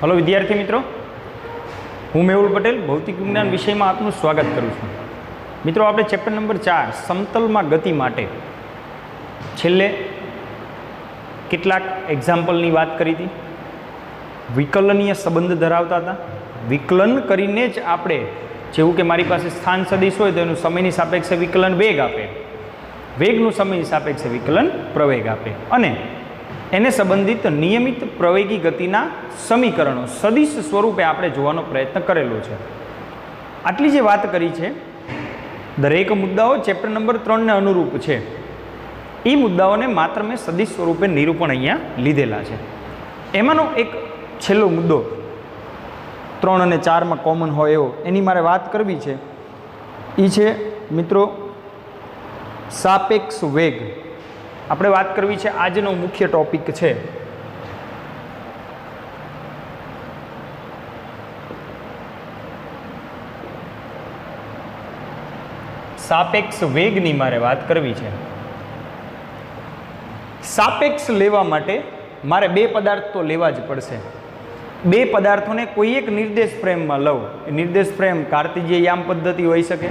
Hello विद्यार्थी मित्रों, हूँ मेहुल पटेल भौतिक विज्ञान विषय में आपનું स्वागत करूँ छूँ। मित्रों, આપણે चैप्टर नंबर 4 समतल में गति माटे छेल्ले કેટલાક એક્ઝામ્પલની વાત કરી હતી। વિકલનીય સંબંધ ધરાવતા હતા। વિકલન કરીને જ આપણે જેવું કે મારી પાસે સ્થાન સદિશ હોય તો એનું સમયની સાપેક્ષે વિકલન વેગ આપે, વેગનું સમયની સાપેક્ષે વિકલન પ્રવેગ આપે અને એને સંબંધિત નિયમિત પ્રવેગી ગતિના સમીકરણો સદિશ સ્વરૂપે આપણે જોવાનો પ્રયત્ન કરેલો છે। આટલી જે વાત કરી છે દરેક મુદ્દાઓ ચેપ્ટર નંબર 3 ને અનુરૂપ છે। એ મુદ્દાઓને માત્ર મેં સદિશ સ્વરૂપે નિરૂપણ અહીંયા લીધેલા છે। એમાંનો એક છેલ્લો મુદ્દો 3 અને 4 માં કોમન હોય એવો એની મારે વાત કરવી છે। એ છે મિત્રો સાપેક્ષ વેગ। આપણે વાત કરવી છે, આજનો મુખ્ય ટોપિક છે સાપેક્ષ વેગની મારે વાત કરવી છે। સાપેક્ષ લેવા માટે મારે બે પદાર્થ તો લેવા જ પડશે। બે પદાર્થોને કોઈ એક નિર્દેશ ફ્રેમમાં લઉં। નિર્દેશ ફ્રેમ કાર્તિજીય યામ પદ્ધતિ હોઈ શકે,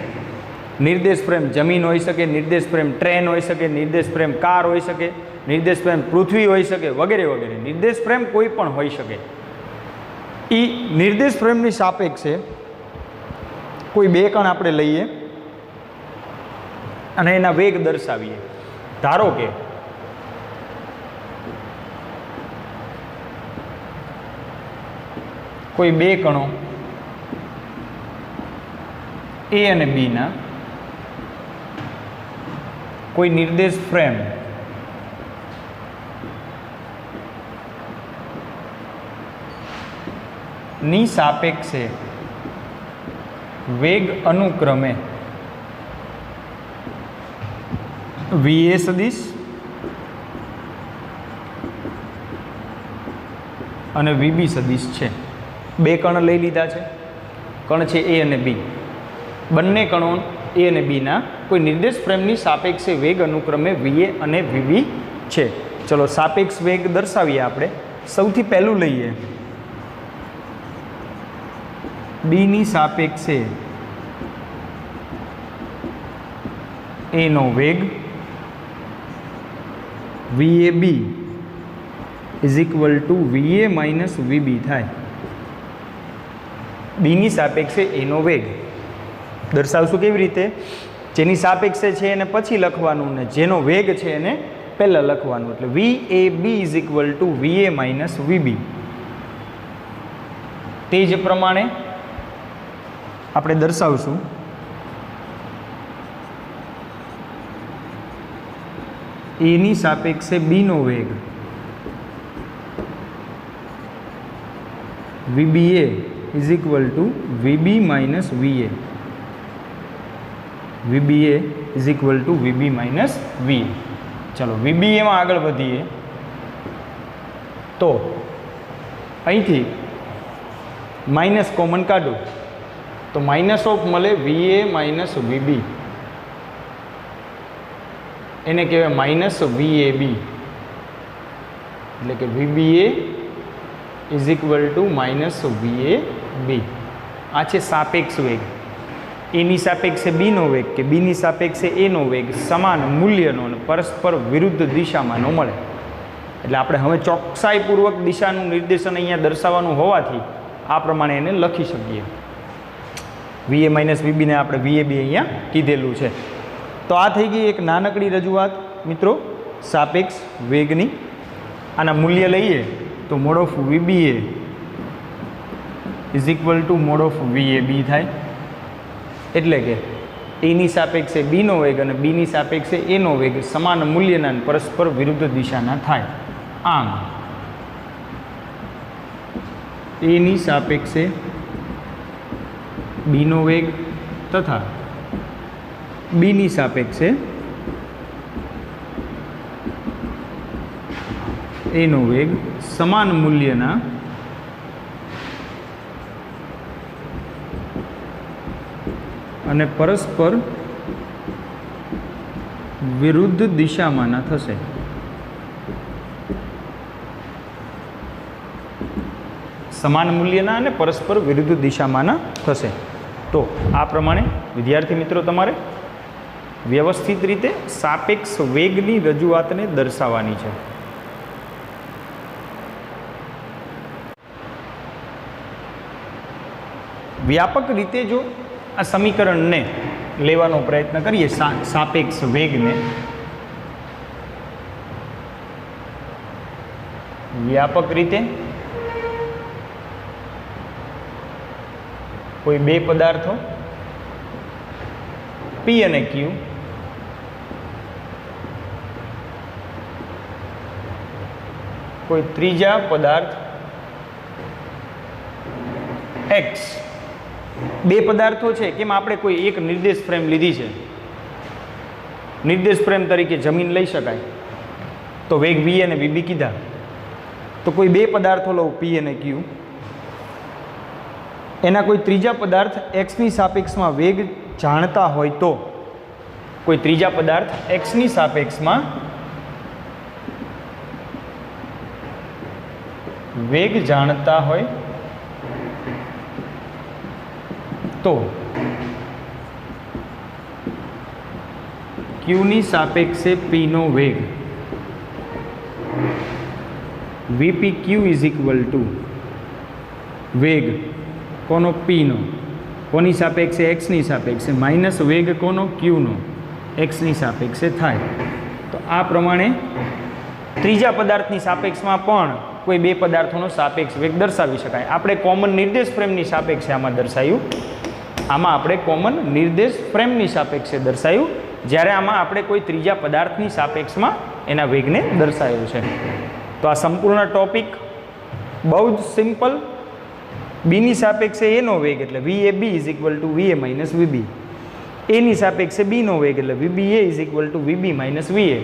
નિર્દેશ ફ્રેમ જમીન હોઈ શકે, નિર્દેશ ફ્રેમ ટ્રેન હોઈ શકે, નિર્દેશ ફ્રેમ કાર હોઈ શકે, નિર્દેશ ફ્રેમ પૃથ્વી હોઈ શકે, વગેરે વગેરે। નિર્દેશ ફ્રેમ કોઈ પણ હોઈ શકે। એ નિર્દેશ ફ્રેમની સાપેક્ષે કોઈ બે કણ આપણે લઈએ અને એના વેગ દર્શાવીએ। ધારો કે કોઈ બે કણો એ અને બી ના કોઈ નિર્દેશ ફ્રેમ ની સાપેક્ષે વેગ અનુક્રમે વીએ સદિશ અને વીબી સદિશ છે। બે કણ લઈ લીધા છે, કણ છે એ અને બી। બંને કણો એ અને બીના કોઈ નિર્દેશ ફ્રેમની સાપેક્ષે વેગ અનુક્રમે વીએ અને વીબી છે। ચલો સાપેક્ષ વેગ દર્શાવીએ આપણે। સૌથી પહેલું લઈએ બીની સાપેક્ષે એનો વેગ V A B is equal to V A minus V B થાય। બીની સાપેક્ષે એનો વેગ દર્શાવશું કેવી રીતે? જેની સાપેક્ષે છે એને પછી લખવાનું ને જેનો વેગ છે એને પહેલાં લખવાનું। એટલે V A B is equal to V A minus V B. તે જ પ્રમાણે આપણે દર્શાવશું એની સાપેક્ષે બીનો વેગ V B A is equal to V B minus V A. V B A is equal to V B minus V A. ચલો વીબીએમાં આગળ વધીએ તો અહીંથી માઇનસ કોમન કાઢું તો માઇનસ ઓફ મળે વીએ માઇનસ વીબી, એને કહેવાય માઇનસ વીએ બી। એટલે કે V B A is equal to minus V A B. આ છે સાપેક્ષ વેગ। એની સાપેક્ષે બીનો વેગ કે બીની સાપેક્ષે એનો વેગ સમાન મૂલ્યનો અને પરસ્પર વિરુદ્ધ દિશામાંનો મળે। એટલે આપણે હવે ચોકસાઈપૂર્વક દિશાનું નિર્દેશન અહીંયા દર્શાવવાનું હોવાથી આ પ્રમાણે એને લખી શકીએ। વીએ માઇનસ વીબીને આપણે વીએ બી અહીંયા કીધેલું છે। તો આ થઈ ગઈ એક નાનકડી રજૂઆત મિત્રો સાપેક્ષ વેગની। આના મૂલ્ય લઈએ તો mod of V B A is equal to mod of V A B થાય। એટલે કે એની સાપેક્ષે બીનો વેગ અને બીની સાપેક્ષે એનો વેગ સમાન મૂલ્યના અને પરસ્પર વિરુદ્ધ દિશાના થાય। આમ એની સાપેક્ષે બીનો વેગ તથા બીની સાપેક્ષે એનો વેગ સમાન મૂલ્યના અને પરસ્પર વિરુદ્ધ દિશામાંના થશે। સમાન મૂલ્યના અને પરસ્પર વિરુદ્ધ દિશામાંના થશે. તો આ પ્રમાણે વિદ્યાર્થી મિત્રો તમારે વ્યવસ્થિત રીતે સાપેક્ષ વેગની રજૂઆતને દર્શાવવાની છે. વ્યાપક રીતે જો આ સમીકરણને લેવાનો પ્રયત્ન કરીએ સાપેક્ષ વેગને, વ્યાપક રીતે કોઈ બે પદાર્થો P અને Q કોઈ ત્રીજા પદાર્થ X, બે પદાર્થો છે કેમ આપણે કોઈ એક નિર્દેશ ફ્રેમ લીધી છે, નિર્દેશ ફ્રેમ તરીકે જમીન લઈ શકાય, તો વેગ V અને VB કીધા, તો કોઈ બે પદાર્થો લઉં P અને Q, એના કોઈ ત્રીજા પદાર્થ Xની સાપેક્ષમાં વેગ જાણતા હોય તો, કોઈ ત્રીજા પદાર્થ Xની સાપેક્ષમાં વેગ જાણતા હોય તો Qની સાપેક્ષે P નો વેગ VPQ ઇઝ ઇક્વલ ટુ વેગ કોનો P નો, કોની સાપેક્ષે Xની સાપેક્ષે, માઇનસ વેગ કોનો Qનો Xની સાપેક્ષે થાય. તો આ પ્રમાણે ત્રીજા પદાર્થની સાપેક્ષમાં પણ કોઈ બે પદાર્થોનો સાપેક્ષ વેગ દર્શાવી શકાય. આપણે કોમન નિર્દેશ ફ્રેમની સાપેક્ષે આમાં દર્શાવ્યું, આમાં આપણે કોમન નિર્દેશ ફ્રેમની સાપેક્ષે દર્શાવ્યું, જ્યારે આમાં આપણે કોઈ ત્રીજા પદાર્થની સાપેક્ષમાં એના વેગને દર્શાવ્યો છે. તો આ સંપૂર્ણ ટોપિક બહુ જ સિમ્પલ. બીની સાપેક્ષે એનો વેગ એટલે VAB is equal two VA minus VB, એની સાપેક્ષે બીનો વેગ એટલે VBA is equal two VB minus VA.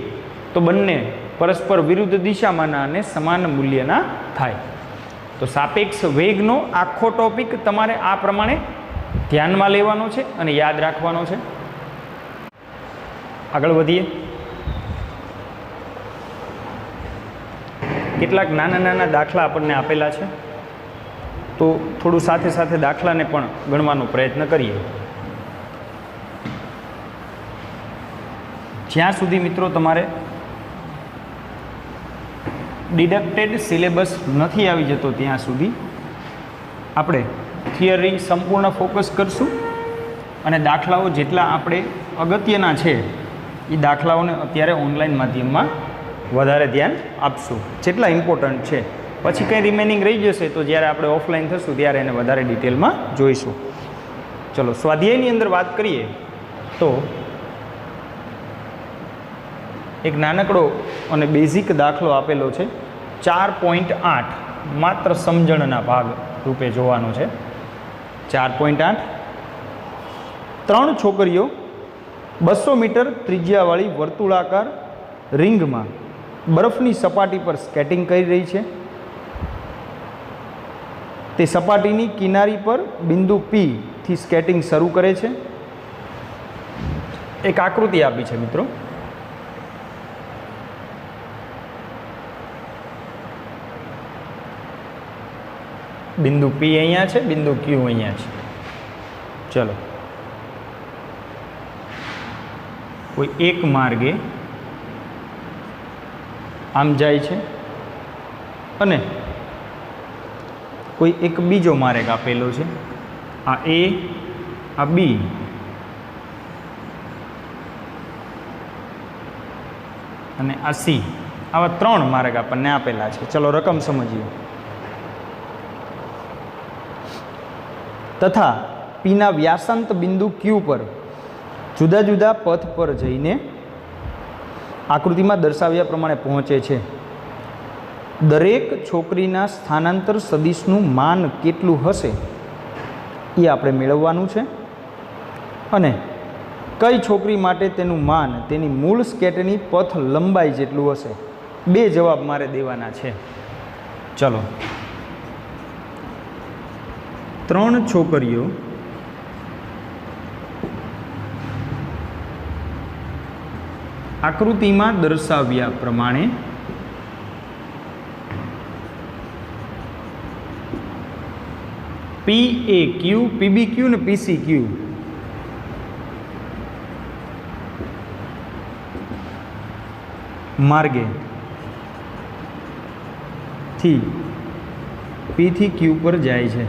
તો બંને પરસ્પર વિરુદ્ધ દિશામાંના અને સમાન મૂલ્યના થાય. તો સાપેક્ષ વેગનો આખો ટોપિક તમારે આ પ્રમાણે ધ્યાનમાં લેવાનો છે અને યાદ રાખવાનો છે. આગળ વધીએ. કેટલાક નાના નાના દાખલા આપણને આપેલા છે, તો થોડું સાથે સાથે દાખલાને પણ ગણવાનો પ્રયત્ન કરીએ. જ્યાં સુધી મિત્રો તમારે ડિડક્ટેડ સિલેબસ નથી આવી જતો ત્યાં સુધી આપણે થિયરી સંપૂર્ણ ફોકસ કરશું અને દાખલાઓ જેટલા આપણે અગત્યના છે એ દાખલાઓને અત્યારે ઓનલાઈન માધ્યમમાં વધારે ધ્યાન આપશું, જેટલા ઇમ્પોર્ટન્ટ છે. પછી કંઈ રિમેનિંગ રહી જશે તો જ્યારે આપણે ઓફલાઈન થશું ત્યારે એને વધારે ડિટેલમાં જોઈશું. ચલો સ્વાધ્યાયની અંદર વાત કરીએ તો એક નાનકડો અને બેઝિક દાખલો આપેલો છે, 4.8 માત્ર સમજણના ભાગ રૂપે જોવાનો છે. 4.8 ત્રણ છોકરીઓ 200 મીટર ત્રિજ્યાવાળી વર્તુળાકાર રિંગમાં બરફની સપાટી પર સ્કેટિંગ કરી રહી છે. તે સપાટીની કિનારી પર બિંદુ P થી સ્કેટિંગ શરૂ કરે છે. એક આકૃતિ આપી છે મિત્રો. બિંદુ P અહીંયા છે, બિંદુ Q અહીંયા છે. ચલો કોઈ એક માર્ગે આમ જાય છે અને કોઈ એક બીજો માર્ગ આપેલો છે, આ A, આ B અને આ C. આવા ત્રણ માર્ગ આપણને આપેલા છે. ચલો રકમ સમજીએ. તથા Pના વ્યાસાંત બિંદુ Q પર જુદા જુદા પથ પર જઈને આકૃતિમાં દર્શાવ્યા પ્રમાણે પહોંચે છે. દરેક છોકરીના સ્થાનાંતર સદિશનું માન કેટલું હશે એ આપણે મેળવવાનું છે અને કઈ છોકરી માટે તેનું માન તેની મૂળ સ્કેટની પથ લંબાઈ જેટલું હશે. બે જવાબ મારે દેવાના છે. ચલો ત્રણ છોકરીઓ આકૃતિમાં દર્શાવ્યા પ્રમાણે PAQ, PBQ ને PCQ માર્ગે થી P થી Q પર જાય છે.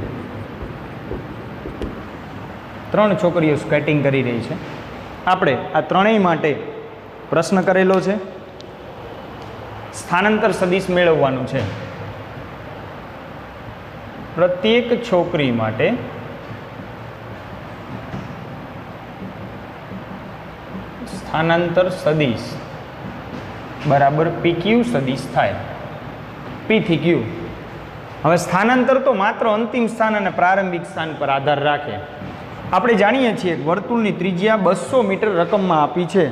3 છોકરીઓ સ્કેટિંગ કરી રહી છે. આપણે આ ત્રણેય માટે પ્રશ્ન કરેલો છે. સ્થાનાંતર સદિશ મેળવવાનું છે. પ્રત્યેક છોકરી માટે સ્થાનાંતર સદિશ બરાબર PQ સદિશ થાય, P થી Q. હવે સ્થાનાંતર તો માત્ર અંતિમ સ્થાન અને પ્રારંભિક સ્થાન પર આધાર રાખે. આપણે જાણીએ છીએ કે વર્તુળની ત્રિજ્યા 200 મીટર રકમમાં આપી છે.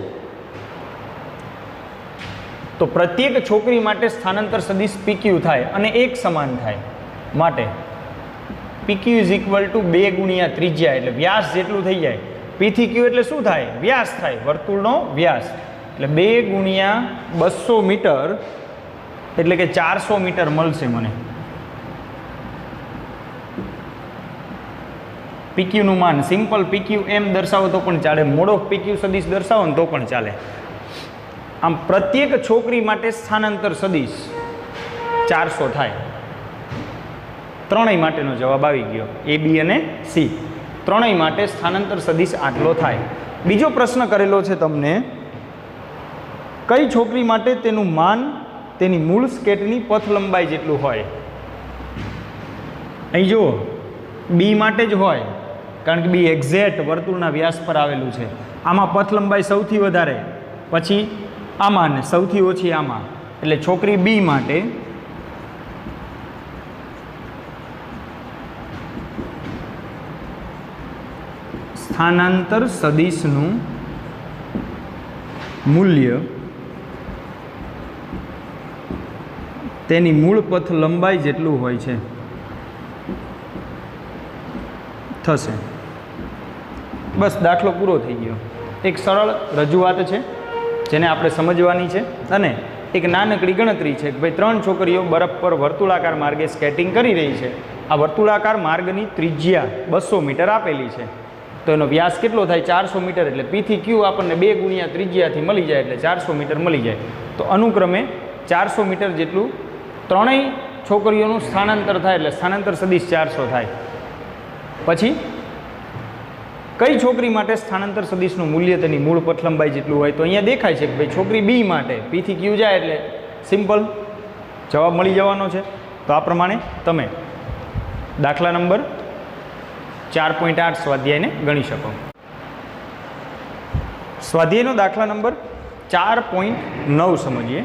તો પ્રત્યેક છોકરી માટે સ્થાનાંતર સદિશ PQ થાય અને એક સમાન થાય માટે PQ ઇઝ ઇક્વલ ટુ 2 ગુણ્યા ત્રિજ્યા એટલે વ્યાસ જેટલું થઈ જાય. P થી Q એટલે શું થાય? વ્યાસ થાય, વર્તુળનો વ્યાસ. એટલે 2 ગુણ્યા 200 મીટર એટલે કે 400 મીટર મળશે મને. PQ નું માન સિમ્પલ PQ એમ દર્શાવો તો પણ ચાલે, મોડ ઓફ PQ સદિશ દર્શાવો ને તો પણ ચાલે. આમ પ્રત્યેક છોકરી માટે સ્થાનાંતર સદિશ 400 થાય. ત્રણેય માટેનો જવાબ આવી ગયો, A, B અને C. ત્રણેય માટે સ્થાનાંતર સદિશ આટલો થાય. બીજો પ્રશ્ન કરેલો છે તમને, કઈ છોકરી માટે તેનું માન તેની મૂળ સ્કેટની પથ લંબાઈ જેટલું હોય? અહીં જુઓ, B માટે જ હોય, કારણ કે B એક્ઝેક્ટ વર્તુળના વ્યાસ પર આવેલું છે. આમાં પથ લંબાઈ સૌથી વધારે, પછી આમાં ને સૌથી ઓછી આમાં. એટલે છોકરી B માટે સ્થાનાંતર સદિશનું મૂલ્ય તેની મૂળ પથ લંબાઈ જેટલું હોય છે થશે. બસ દાખલો પૂરો થઈ ગયો. એક સરળ રજૂઆત છે જેને આપણે સમજવાની છે અને એક નાનકડી ગણતરી છે કે ભાઈ 3 છોકરીઓ બરફ પર વર્તુળાકાર માર્ગે સ્કેટિંગ કરી રહી છે. આ વર્તુળાકાર માર્ગની ત્રિજ્યા 200 મીટર આપેલી છે. તો એનો વ્યાસ કેટલો થાય? 400 મીટર. એટલે P થી Q આપણને 2 ગુણ્યા ત્રિજ્યાથી મળી જાય એટલે 400 મીટર મળી જાય. તો અનુક્રમે 400 મીટર જેટલું ત્રણેય છોકરીઓનું સ્થાનાંતર થાય એટલે સ્થાનાંતર સદિશ 400 થાય. પછી કઈ છોકરી માટે સ્થાનાંતર સદિશનું મૂલ્ય તેની મૂળ પથ લંબાઈ જેટલું હોય? તો અહીંયા દેખાય છે કે ભાઈ છોકરી B માટે P થી Q જાય એટલે સિમ્પલ જવાબ મળી જવાનો છે. તો આ પ્રમાણે તમે દાખલા નંબર 4.8 સ્વાધ્યાયને ગણી શકો. સ્વાધ્યાયનો દાખલા નંબર 4.9 સમજીએ.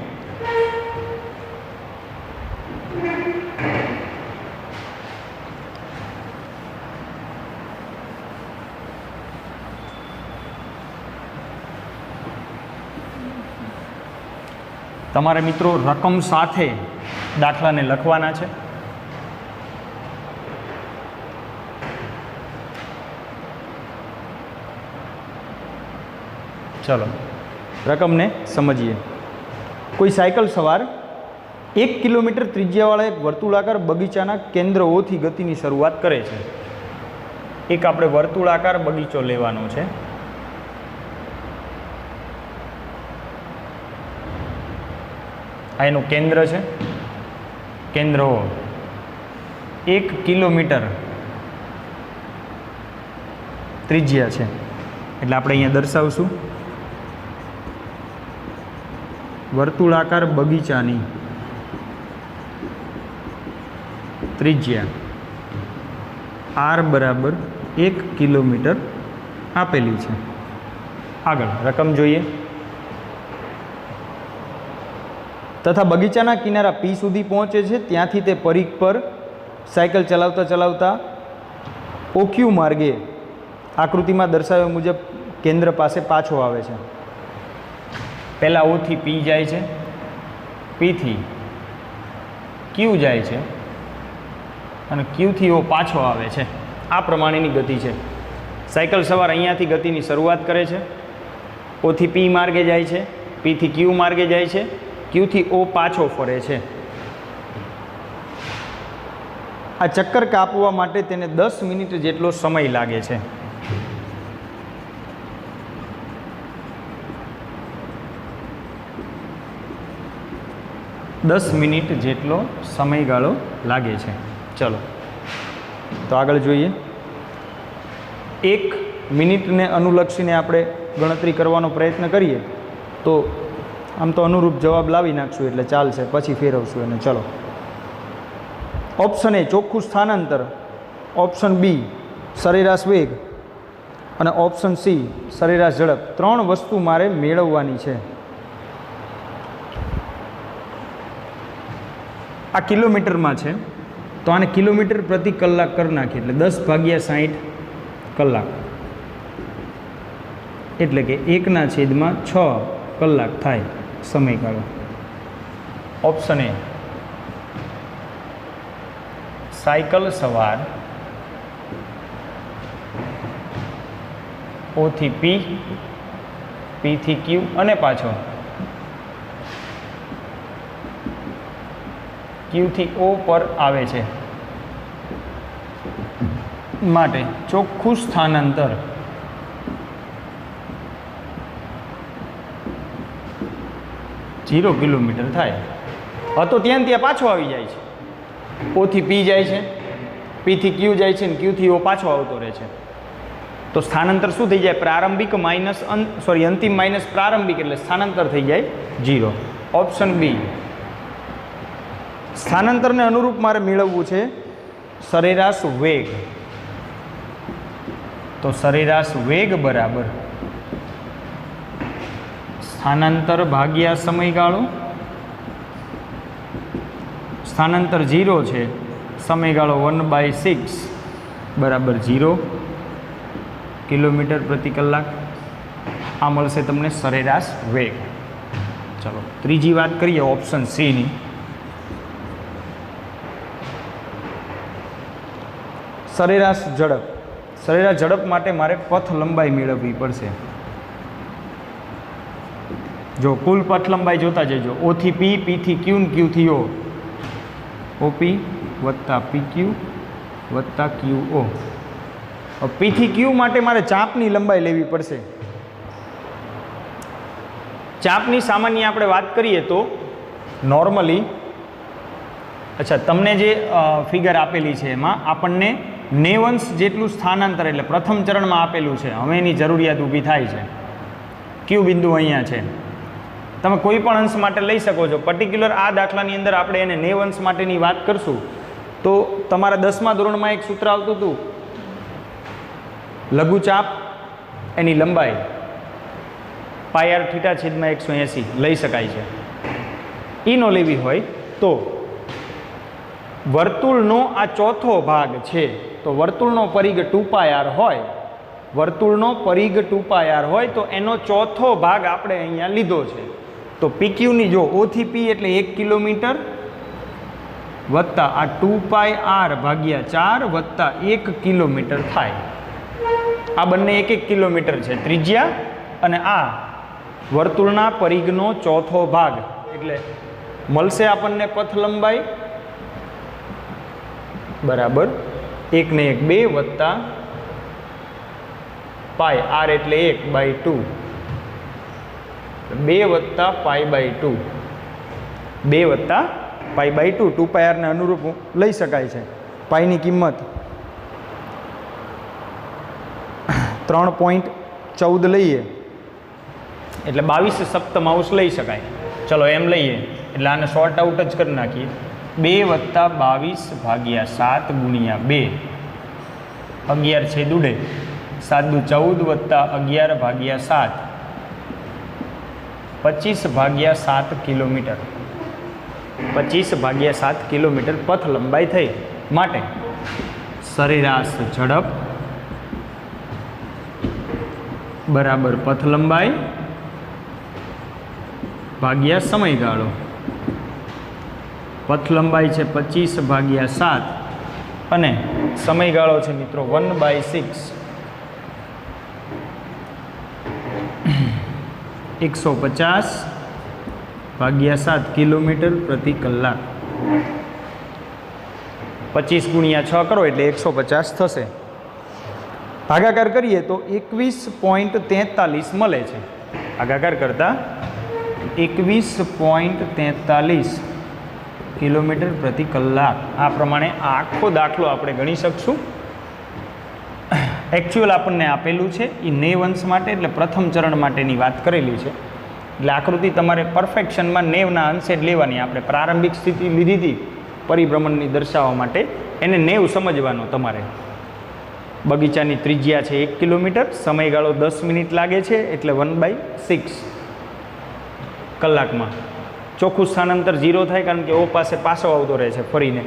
તમારે મિત્રો રકમ સાથે દાખલાને લખવાના છે. ચલો રકમને સમજીએ. કોઈ સાયકલ સવાર 1 કિલોમીટર ત્રિજ્યાવાળા એક વર્તુળાકાર બગીચાના કેન્દ્ર O થી ગતિની શરૂઆત કરે છે. એક આપણે વર્તુળાકાર બગીચો લેવાનો છે. આ એનું કેન્દ્ર છે. કેન્દ્ર O 1 કિલોમીટર ત્રિજ્યા છે એટલે આપણે અહીંયા દર્શાવશું વર્તુળાકાર બગીચાની ત્રિજ્યા R બરાબર 1 કિલોમીટર આપેલી છે. આગળ રકમ જોઈએ. તથા બગીચાના કિનારા P સુધી પહોંચે છે. ત્યાંથી તે પરિઘ પર સાયકલ ચલાવતા ચલાવતા OQ માર્ગે આકૃતિમાં દર્શાવ્યા મુજબ કેન્દ્ર પાસે પાછો આવે છે. પહેલાં O થી P જાય છે, P થી Q જાય છે અને Q થી O પાછો આવે છે. આ પ્રમાણેની ગતિ છે. સાયકલ સવાર અહીંયાથી ગતિની શરૂઆત કરે છે. O થી P માર્ગે જાય છે, P થી Q માર્ગે જાય છે, Q થી O પાછો ફરે છે. આ ચક્કર કાપવા માટે તેને 10 મિનિટ જેટલો સમય લાગે છે. દસ મિનિટ જેટલો સમયગાળો લાગે છે. ચલો તો આગળ જોઈએ. 1 મિનિટને અનુલક્ષીને આપણે ગણતરી કરવાનો પ્રયત્ન કરીએ તો આમ તો અનુરૂપ જવાબ લાવી નાખશું એટલે ચાલશે, પછી ફેરવશું એને. ચલો, ઓપ્શન એ ચોખ્ખું સ્થાનાંતર, ઓપ્શન બી સરેરાશ વેગ અને ઓપ્શન સી સરેરાશ ઝડપ. 3 વસ્તુ મારે મેળવવાની છે. આ કિલોમીટરમાં છે તો આને કિલોમીટર પ્રતિ કલાક કરી નાખીએ એટલે 10/60 કલાક એટલે કે 1/6 કલાક થાય સમયગાળો. ઓપ્શન એ સાયકલ સવાર ઓ થી પી, પી થી ક્યુ અને પાછો ક્યુ થી ઓ પર આવે છે માટે ચોખ્ખું સ્થાનાંતર 0 કિલોમીટર થાય. તો ત્યાં પાછો આવી જાય છે. ઓ થી પી જાય છે, પી થી ક્યુ જાય છે, ક્યુ થી ઓ પાછો આવતો રહે છે. તો સ્થાનાંતર શું થઈ જાય? પ્રારંભિક માઇનસ અંતિમ માઇનસ પ્રારંભિક એટલે સ્થાનાંતર થઈ જાય 0. ઓપ્શન બી સ્થાનાંતરને અનુરૂપ મારે મેળવવું છે સરેરાશ વેગ. તો સરેરાશ વેગ બરાબર સ્થાનાંતર ભાગ્યા સમયગાળો. સ્થાનાંતર 0 છે, સમયગાળો 1/6 બરાબર 0 કિલોમીટર પ્રતિ કલાક. આ મળશે તમને સરેરાશ વેગ. ચલો ત્રીજી વાત કરીએ ઓપ્શન સીની. સરેરાશ ઝડપ. સરેરાશ ઝડપ માટે મારે પથ લંબાઈ મેળવવી પડશે. જો કુલ પથ લંબાઈ જોતા જજો. ઓ થી પી, પી થી ક્યુ, ક્યુ થી ઓ. ઓપી વત્તા પીક્યુ વત્તા ક્યુઓ. પી થી ક્યુ માટે મારે ચાપની લંબાઈ લેવી પડશે. ચાપની સામાન્ય આપણે વાત કરીએ તો નોર્મલી, અચ્છા તમને જે ફિગર આપેલી છે એમાં આપણને 90 અંશ જેટલું સ્થાનાંતર એટલે પ્રથમ ચરણમાં આપેલું છે. હવે એની જરૂરિયાત ઊભી થાય છે. ક્યુ બિંદુ અહીંયા છે. તમે કોઈ પણ અંશ માટે લઈ શકો છો. પર્ટિક્યુલર આ દાખલાની અંદર આપણે એને 90 અંશ માટેની વાત કરશું તો તમારા 10મા ધોરણમાં એક સૂત્ર આવતું હતું, લઘુચાપ એની લંબાઈ πr/θ/180 લઈ શકાય છે. ઈ નો લેવી હોય તો વર્તુળનો આ ચોથો ભાગ છે તો વર્તુળનો પરિઘ 2πr હોય, વર્તુળનો પરિઘ 2πr હોય તો એનો ચોથો ભાગ આપણે અહીંયા લીધો છે. તો PQની જો O થી P એટલે 1 કિલોમીટર વત્તા આ 2πr/4 વત્તા 1 કિલોમીટર થાય. આ બંને 1 કિલોમીટર છે ત્રિજ્યા અને આ વર્તુળના પરિઘનો ચોથો ભાગ એટલે મળશે આપણને પથ લંબાઈ બરાબર 1 ને 1 2 વત્તા પાઈ r એટલે 1/2 2 વત્તા π/2 2 વત્તા π/2 2πr ને અનુરૂપ લઈ શકાય છે. પાઈની કિંમત 3.14 લઈએ એટલે 22 સપ્તમાંશ લઈ શકાય. ચલો એમ લઈએ એટલે આને શોર્ટ આઉટ જ કરી નાખીએ. 2 વત્તા 22/7 ગુણ્યા 2 11 છે દુડે 7 દુ 14 વત્તા 11/7 25/7 કિલોમીટર 25/7 કિલોમીટર પથ લંબાઈ થઈ. માટે સરેરાશ ઝડપ બરાબર પથ લંબાઈ ભાગ્યા સમયગાળો. પથ લંબાઈ છે 25/7 અને સમયગાળો છે મિત્રો 1/6 150/7 કિલોમીટર પ્રતિ કલાક. 25 ગુણ્યા 6 કરો એટલે 150 થશે. ભાગાકાર કરીએ તો 21.43 મળે છે. ભાગાકાર કરતાં 21.43 કિલોમીટર પ્રતિ કલાક. આ પ્રમાણે આખો દાખલો આપણે ગણી શકશું. એકચ્યુઅલ આપણને આપેલું છે એ 90 અંશ માટે, એટલે પ્રથમ ચરણ માટેની વાત કરેલી છે. એટલે આકૃતિ તમારે પરફેક્શનમાં 90ના અંશે જ લેવાની. આપણે પ્રારંભિક સ્થિતિ લીધી હતી પરિભ્રમણની દર્શાવવા માટે, એને 90 સમજવાનો તમારે. બગીચાની ત્રિજ્યા છે 1 કિલોમીટર, સમયગાળો 10 મિનિટ લાગે છે, એટલે 1/6 કલાકમાં. ચોખ્ખું સ્થાનાંતર 0 થાય, કારણ કે ઓ પાસે પાછો આવતો રહે છે ફરીને.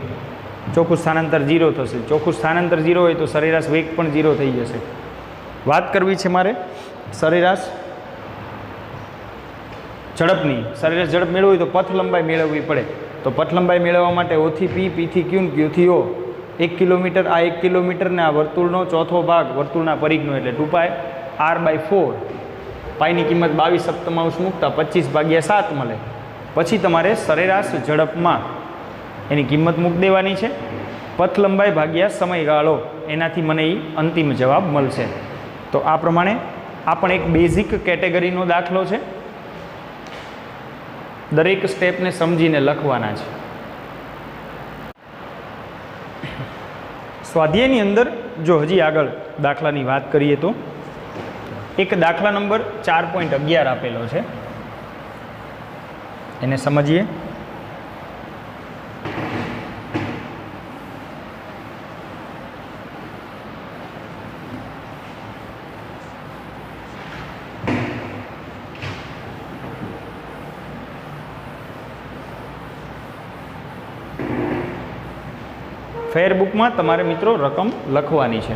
ચોખ્ખું સ્થાનાંતર 0 થશે. ચોખ્ખું સ્થાનાંતર 0 હોય તો સરેરાશ વેગ પણ 0 થઈ જશે. વાત કરવી છે મારે સરેરાશ ઝડપની. સરેરાશ ઝડપ મેળવવી હોય તો પથ લંબાઈ મેળવવી પડે. તો પથ લંબાઈ મેળવવા માટે O થી P, P થી Q, Q થી O. 1 કિલોમીટર, આ 1 કિલોમીટરને આ વર્તુળનો ચોથો ભાગ વર્તુળના પરિઘનો એટલે 2π r/4. પાઈની કિંમત 22 મૂકતા 25/7 મળે. પછી તમારે સરેરાશ ઝડપમાં એની કિંમત મૂકી દેવાની છે. પથ લંબાઈ ભાગ્યા સમયગાળો, એનાથી મને એ અંતિમ જવાબ મળશે. તો આ પ્રમાણે આ પણ એક બેઝિક કેટેગરીનો દાખલો છે. દરેક સ્ટેપને સમજીને લખવાના છે. સ્વાધ્યાયની અંદર જો હજી આગળ દાખલાની વાત કરીએ તો એક દાખલા નંબર 4.11 આપેલો છે, એને સમજીએ. ફેરબુકમાં તમારે મિત્રો રકમ લખવાની છે.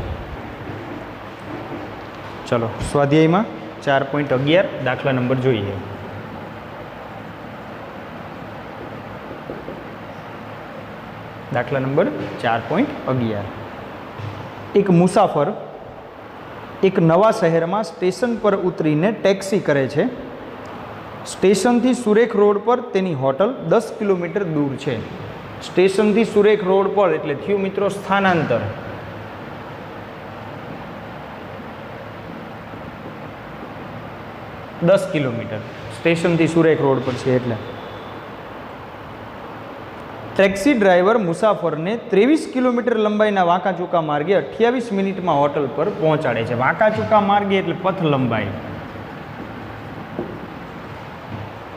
ચલો સ્વાધ્યાયમાં 4.11 દાખલા નંબર જોઈએ. દાખલા નંબર 4.11. એક મુસાફર એક નવા શહેરમાં સ્ટેશન પર ઉતરીને ટેક્સી કરે છે. સ્ટેશનથી સુરેખ રોડ પર તેની હોટલ 10 કિલોમીટર દૂર છે. સ્ટેશનથી સુરેખ રોડ પર એટલે થયું મિત્રો સ્થાનાંતર. દસ કિલોમીટર સ્ટેશનથી સુરેખ રોડ પર છે એટલે. ટેક્સી ડ્રાઈવર મુસાફરને 23 કિલોમીટર લંબાઈના વાંકા ચૂકા માર્ગે 28 મિનિટમાં હોટલ પર પહોંચાડે છે. વાંકા ચૂકા માર્ગે એટલે પથ લંબાઈ.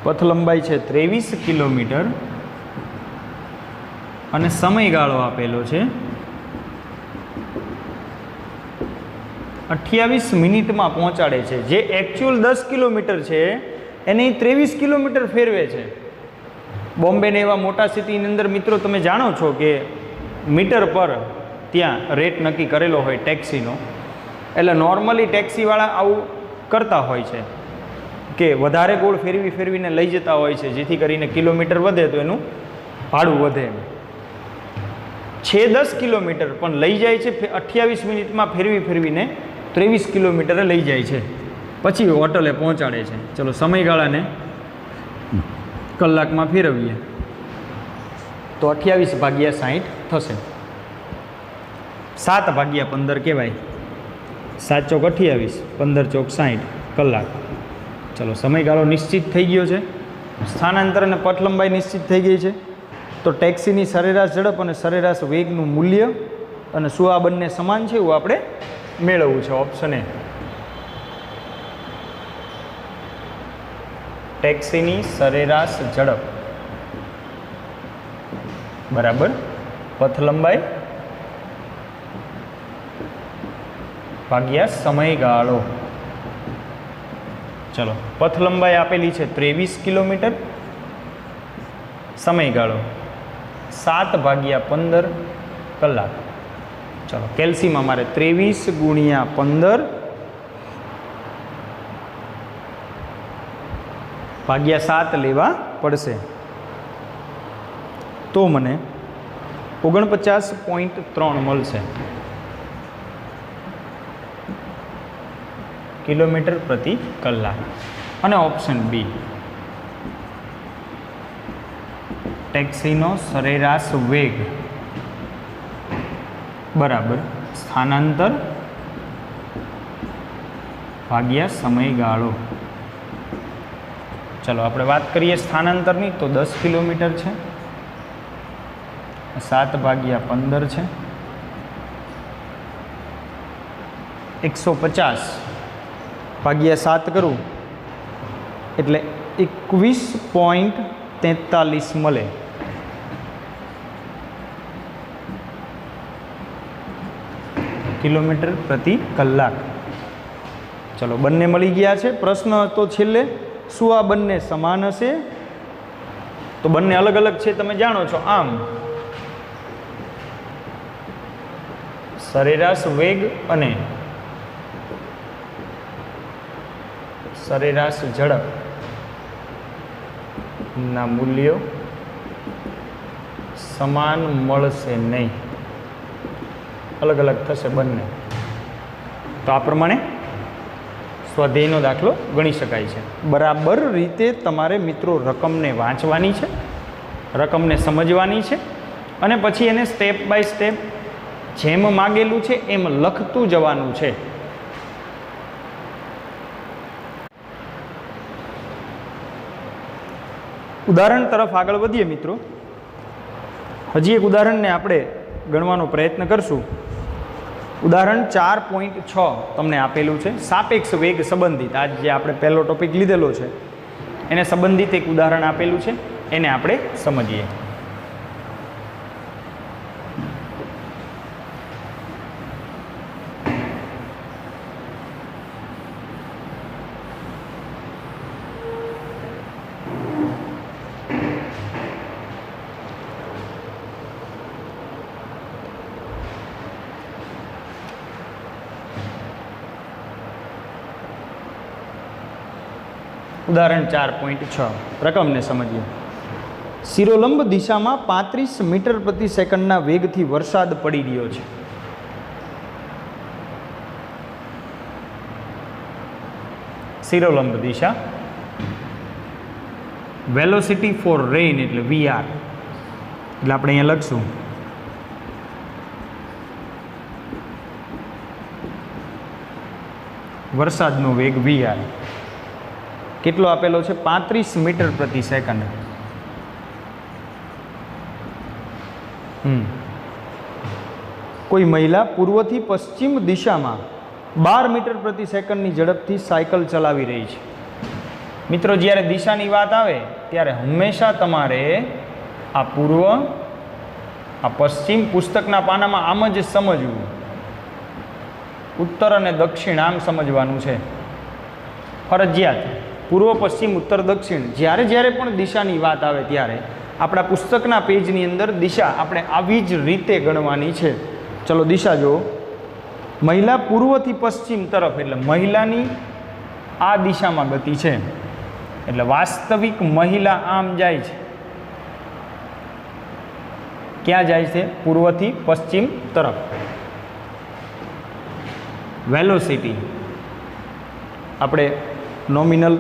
પથ લંબાઈ છે 23 કિલોમીટર અને સમયગાળો આપેલો છે 28 મિનિટમાં પહોંચાડે છે. જે એકચ્યુઅલ 10 કિલોમીટર છે એને 23 કિલોમીટર ફેરવે છે. બોમ્બે ને એવા મોટા સિટીની અંદર મિત્રો તમે જાણો છો કે મીટર પર ત્યાં રેટ નક્કી કરેલો હોય ટેક્સીનો. એટલે નોર્મલી ટેક્સીવાળા આવું કરતા હોય છે કે વધારે ગોળ ફેરવીને લઈ જતા હોય છે, જેથી કરીને કિલોમીટર વધે તો એનું ભાડું વધે. છે 10 કિલોમીટર પણ લઈ જાય છે 28 મિનિટમાં ફેરવીને 23 કિલોમીટરે લઈ જાય છે, પછી હોટલે પહોંચાડે છે. ચલો સમયગાળાને કલાકમાં ફેરવીએ તો 28/60 થશે. 7/15 કહેવાય. 7 ચોક 28, 15 ચોક 60 કલાક. ચલો સમયગાળો નિશ્ચિત થઈ ગયો છે. સ્થાનાંતર અને પથ લંબાઈ નિશ્ચિત થઈ ગઈ છે. તો ટેક્સીની સરેરાશ ઝડપ અને સરેરાશ વેગનું મૂલ્ય અને શું આ બંને સમાન છે એવું આપણે મેળવવું છે. Option A. ટેક્સીની સરેરાશ ઝડપ બરાબર પથ લંબાઈ ભાગ્યા સમયગાળો. ચલો પથ લંબાઈ આપેલી છે 23 કિલોમીટર, સમયગાળો 7/15 કલાક. ચલો કેલ્સીમાં મારે 23 ગુણ્યા 15 ભાગ્યા 7 લેવા પડશે. તો મને 49.3 મળશે કિલોમીટર પ્રતિ કલાક. અને ઓપ્શન બી ટેક્સીનો સરેરાશ વેગ બરાબર સ્થાનાંતર ભાગ્યા સમયગાળો. ચલો આપણે વાત કરીએ સ્થાનાંતરની તો 10 કિલોમીટર છે, 7 ભાગ્યા 15 છે, 150 ભાગ્યા 7 કરું એટલે 21.43 મળે. કિલોમીટર પ્રતિ કલાક. ચલો બંને મળી ગયા છે. પ્રશ્ન હતો છેલ્લે શું આ બંને સમાન હશે? તો બંને અલગ અલગ છે તમે જાણો છો. આમ સરેરાશ વેગ અને સરેરાશ ઝડપ ના મૂલ્યો સમાન મળશે નહીં, અલગ અલગ થશે બંને. તો આ પ્રમાણે સ્વાધ્યાયનો દાખલો ગણી શકાય છે. બરાબર રીતે તમારે મિત્રો રકમને વાંચવાની છે, રકમને સમજવાની છે અને પછી એને સ્ટેપ બાય સ્ટેપ જેમ માગેલું છે એમ લખતું જવાનું છે. ઉદાહરણ તરફ આગળ વધીએ મિત્રો. હજી એક ઉદાહરણને આપણે ગણવાનો પ્રયત્ન કરશું. ઉદાહરણ 4.6 તમને આપેલું છે. સાપેક્ષ વેગ સંબંધિત, આજ જે આપણે પહેલો ટોપિક લીધેલો છે એને સંબંધિત એક ઉદાહરણ આપેલું છે, એને આપણે સમજીએ. ઉદાહરણ 4.6 રકમને સમજીએ. શિરોલંબ દિશામાં 35 મીટર પ્રતિ સેકન્ડના વેગથી વરસાદ પડી રહ્યો છે. શિરોલંબ દિશા, વેલોસિટી ફોર રેઇન એટલે VR, એટલે આપણે અહીંયા લખશું વરસાદનો વેગ VR કેટલો આપેલો છે? 35 મીટર પ્રતિ સેકન્ડ. કોઈ મહિલા પૂર્વથી પશ્ચિમ દિશામાં 12 મીટર પ્રતિ સેકન્ડની ઝડપથી સાયકલ ચલાવી રહી છે. મિત્રો જ્યારે દિશાની વાત આવે ત્યારે હંમેશા તમારે આ પૂર્વ આ પશ્ચિમ પુસ્તકના પાનામાં આમ જ સમજવું, ઉત્તર અને દક્ષિણ આમ સમજવાનું છે ફરજિયાત. પૂર્વ પશ્ચિમ ઉત્તર દક્ષિણ જ્યારે જ્યારે પણ દિશાની વાત આવે ત્યારે આપણા પુસ્તકના પેજની અંદર દિશા આપણે આવી જ રીતે ગણવાની છે. ચલો દિશા જુઓ. મહિલા પૂર્વથી પશ્ચિમ તરફ એટલે મહિલાની આ દિશામાં ગતિ છે, એટલે વાસ્તવિક મહિલા આમ જાય છે. ક્યાં જાય છે? પૂર્વથી પશ્ચિમ તરફ. વેલોસિટી આપણે નોમિનલ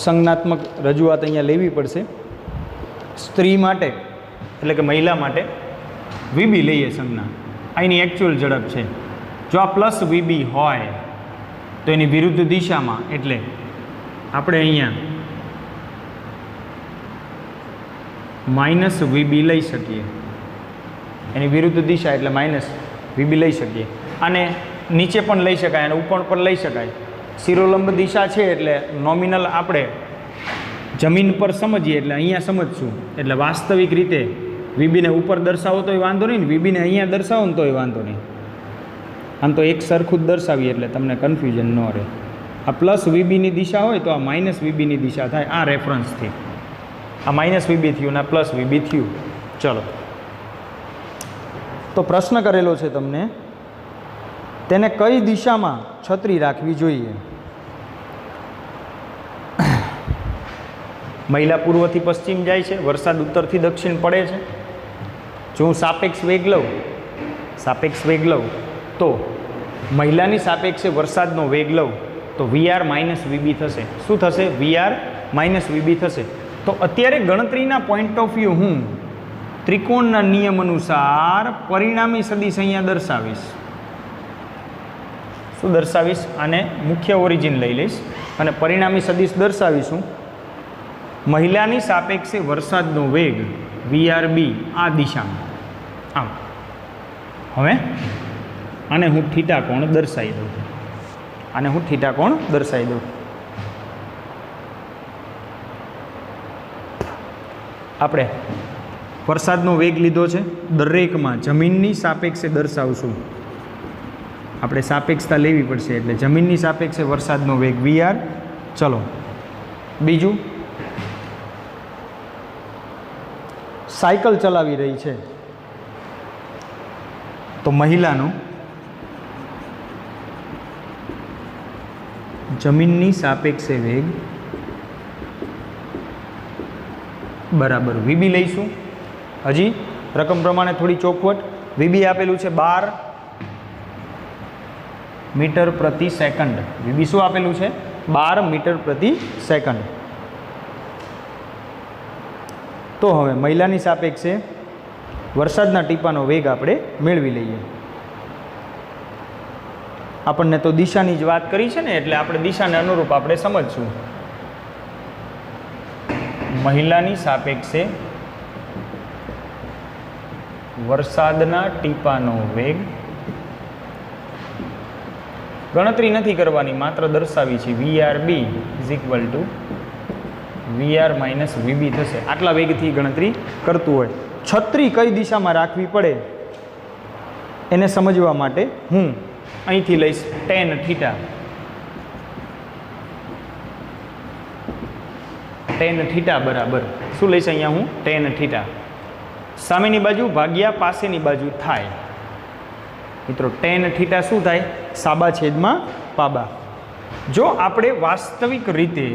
સંજ્ઞાત્મક રજૂઆત અહીંયા લેવી પડશે. સ્ત્રી માટે એટલે કે મહિલા માટે વીબી લઈએ સંજ્ઞા, અહીંની એકચ્યુઅલ ઝડપ છે. જો આ પ્લસ વીબી હોય તો એની વિરુદ્ધ દિશામાં એટલે આપણે અહીંયા માઇનસ વીબી લઈ શકીએ. એની વિરુદ્ધ દિશા એટલે માઇનસ વીબી લઈ શકીએ. અને નીચે પણ લઈ શકાય અને ઉપર પણ લઈ શકાય. શિરોલંબ દિશા છે એટલે નોમિનલ આપણે જમીન પર સમજીએ એટલે અહીંયા સમજશું. એટલે વાસ્તવિક રીતે વીબીને ઉપર દર્શાવો તોય વાંધો નહીં ને વીબીને અહીંયા દર્શાવો ને તોય વાંધો નહીં. આમ તો એક સરખું જ દર્શાવીએ એટલે તમને કન્ફ્યુઝન ન રહે. આ પ્લસ વીબીની દિશા હોય તો આ માઇનસ વીબીની દિશા થાય. આ રેફરન્સથી આ માઇનસ વીબી થયું ને આ પ્લસ વીબી થયું. ચલો તો પ્રશ્ન કરેલો છે તમને, તેને કઈ દિશામાં છત્રી રાખવી જોઈએ? મહિલા પૂર્વથી પશ્ચિમ જાય છે, વરસાદ ઉત્તરથી દક્ષિણ પડે છે. જો હું સાપેક્ષ વેગ લઉં તો મહિલાની સાપેક્ષે વરસાદનો વેગ લઉં તો VR માઇનસ વીબી થશે. શું થશે? VR માઇનસ વીબી થશે. તો અત્યારે ગણતરીના પોઈન્ટ ઓફ વ્યૂ હું ત્રિકોણના નિયમ અનુસાર પરિણામી સદિશ અહીંયા દર્શાવીશ. શું દર્શાવીશ? આને મુખ્ય ઓરિજિન લઈ લઈશ અને પરિણામી સદિશ દર્શાવીશું. મહિલાની સાપેક્ષે વરસાદનો વેગ VRB આ દિશામાં આમ. હવે આને હું થીટા કોણ દર્શાવી દઉં. આને હું થીટા કોણ દર્શાવી દઉં. આપણે વરસાદનો વેગ લીધો છે, દરેકમાં જમીનની સાપેક્ષે દર્શાવશું. આપણે સાપેક્ષતા લેવી પડશે એટલે જમીનની સાપેક્ષે વરસાદનો વેગ VR. ચલો બીજું, સાયકલ ચલાવી રહી છે તો મહિલાનો જમીનની સાપેક્ષે વેગ બરાબર VB લઈશું. હજી રકમ પ્રમાણે થોડી ચોખવટ. VB આપેલું છે 12 મીટર પ્રતિ સેકન્ડ. VB શું આપેલું છે? 12 મીટર પ્રતિ સેકન્ડ. તો હવે મહિલાની સાપેક્ષે વરસાદના ટીપાનો વેગ આપણે મેળવી લઈએ. આપણને તો દિશાની જ વાત કરી છે ને એટલે આપણે દિશાને અનુરૂપ આપણે સમજશું. મહિલાની સાપેક્ષે વરસાદના ટીપાનો વેગ, ગણતરી નથી કરવાની, માત્ર દર્શાવી છે. VRB is equal two VR minus VB થશે. આટલા વેગથી ગણતરી કરતું હોય. છત્રી કઈ દિશામાં રાખવી પડે એને સમજવા માટે હું અહીંથી લઈશ tan થીટા. tan થીટા બરાબર શું લઈશ અહીંયા હું? tan theta. સામેની બાજુ ભાગ્યા પાસેની બાજુ થાય. મિત્રો tan થીટા શું થાય? સાબા છેદમાં પાબા. જો આપણે વાસ્તવિક રીતે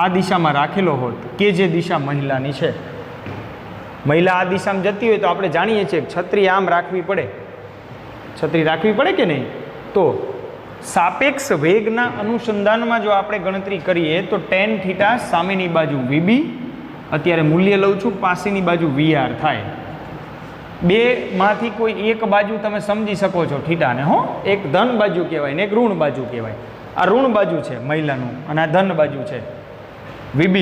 આ દિશામાં રાખેલો હોત કે જે દિશા મહિલાની છે, મહિલા આ દિશામાં જતી હોય તો આપણે જાણીએ છીએ કે છત્રી આમ રાખવી પડે. છત્રી રાખવી પડે કે નહીં? તો સાપેક્ષ વેગના અનુસંધાનમાં જો આપણે ગણતરી કરીએ તો tan થીટા સામેની બાજુ VB, અત્યારે મૂલ્ય લઉં છું, પાસેની બાજુ VR થાય. બેમાંથી કોઈ એક બાજુ તમે સમજી શકો છો થીટાને. હો, એક ધન બાજુ કહેવાય ને એક ઋણ બાજુ કહેવાય. આ ઋણ બાજુ છે મહિલાનું અને આ ધન બાજુ છે. VB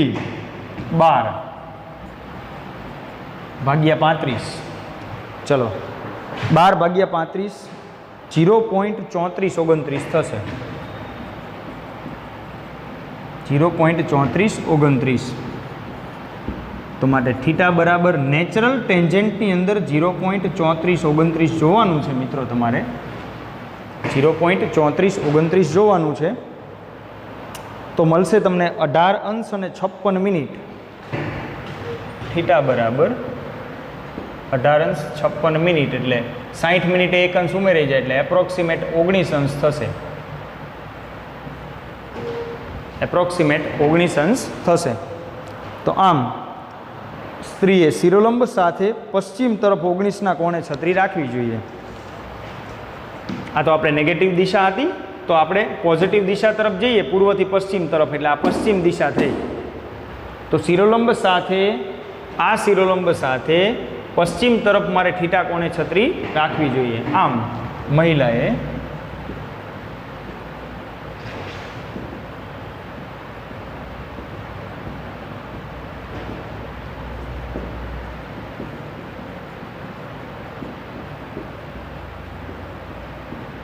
12 ભાગ્યા 35. ચલો 12 ભાગ્યા 35 0.3429 થશે. 0.3429. તો માટે થીટા બરાબર નેચરલ ટેન્જન્ટની અંદર 0.3429 જોવાનું છે મિત્રો. તમારે 0.3429 જોવાનું છે. તો મળશે તમને 18 અંશ અને 56 મિનિટ. થીટા બરાબર 18 અંશ 56 મિનિટ એટલે 60 મિનિટે એક અંશ ઉમેરાઈ જાય એટલે એપ્રોક્સિમેટ 19 અંશ થશે. એપ્રોક્સિમેટ 19 અંશ થશે. તો આમ સ્ત્રીએ શિરોલંબ સાથે પશ્ચિમ તરફ 19ના કોણે છત્રી રાખવી જોઈએ. આ તો આપણે નેગેટિવ દિશા હતી, તો આપણે પોઝિટિવ દિશા તરફ જઈએ, પૂર્વથી પશ્ચિમ તરફ, એટલે આ પશ્ચિમ દિશા થઈ. તો શિરોલંબ સાથે, આ શિરોલંબ સાથે પશ્ચિમ તરફ મારે થીટા કોણે છત્રી રાખવી જોઈએ. આમ મહિલાએ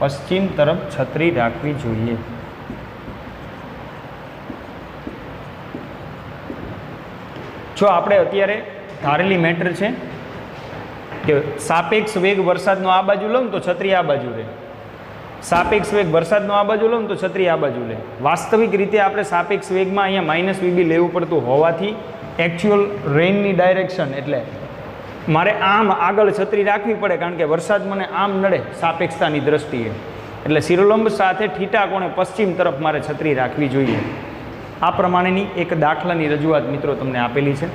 પશ્ચિમ તરફ છત્રી રાખવી જોઈએ. જો આપણે અત્યારે ધારેલી મેટર છે કે સાપેક્ષ વેગ વરસાદનો આ બાજુ લઉં તો છત્રી આ બાજુ રહે, સાપેક્ષ વેગ વરસાદનો આ બાજુ લઉં તો છત્રી આ બાજુ રહે. વાસ્તવિક રીતે આપણે સાપેક્ષ વેગમાં અહીંયા -VB લેવું પડતું હોવાથી એકચ્યુઅલ રેઇનની ડાયરેક્શન એટલે મારે આમ આગળ છત્રી રાખવી પડે, કારણ કે વરસાદ મને આમ નડે સાપેક્ષતાની દ્રષ્ટિએ. એટલે શિરોલંબ સાથે થીટા કોણે પશ્ચિમ તરફ મારે છત્રી રાખવી જોઈએ. આ પ્રમાણેની એક દાખલાની રજૂઆત મિત્રો તમને આપેલી છે.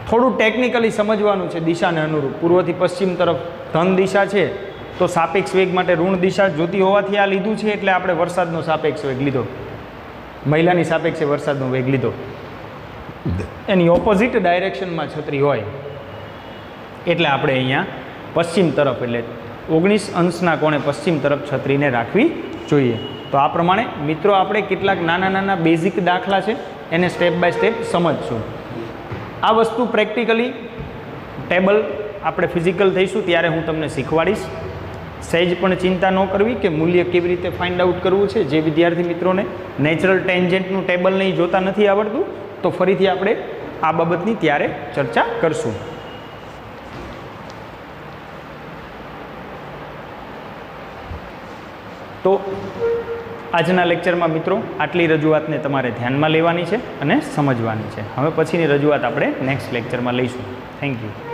થોડું ટેકનિકલી સમજવાનું છે દિશાને અનુરૂપ. પૂર્વથી પશ્ચિમ તરફ ધન દિશા છે તો સાપેક્ષ વેગ માટે ઋણ દિશા જોતી હોવાથી આ લીધું છે, એટલે આપણે વરસાદનો સાપેક્ષ વેગ લીધો. મહિલાની સાપેક્ષે વરસાદનો વેગ લીધો, એની ઓપોઝિટ ડાયરેક્શનમાં છત્રી હોય એટલે આપણે અહીંયા પશ્ચિમ તરફ એટલે 19 અંશના કોણે પશ્ચિમ તરફ છત્રીને રાખવી જોઈએ. તો આ પ્રમાણે મિત્રો આપણે કેટલાક નાના નાના બેઝિક દાખલા છે એને સ્ટેપ બાય સ્ટેપ સમજશું. આ વસ્તુ પ્રેક્ટિકલી ટેબલ આપણે ફિઝિકલ થઈશું ત્યારે હું તમને શીખવાડીશ. સહેજ પણ ચિંતા ન કરવી કે મૂલ્ય કેવી રીતે ફાઇન્ડ આઉટ કરવું છે. જે વિદ્યાર્થી મિત્રોને નેચરલ ટેન્જન્ટનું ટેબલ નહીં જોતા નથી આવડતું તો ફરીથી આપણે આ બાબતની ત્યારે ચર્ચા કરશું. તો આજના લેક્ચરમાં મિત્રો આટલી રજૂઆતને તમારે ધ્યાનમાં લેવાની છે અને સમજવાની છે. હવે પછીની રજૂઆત આપણે નેક્સ્ટ લેક્ચરમાં લઈશું. Thank you.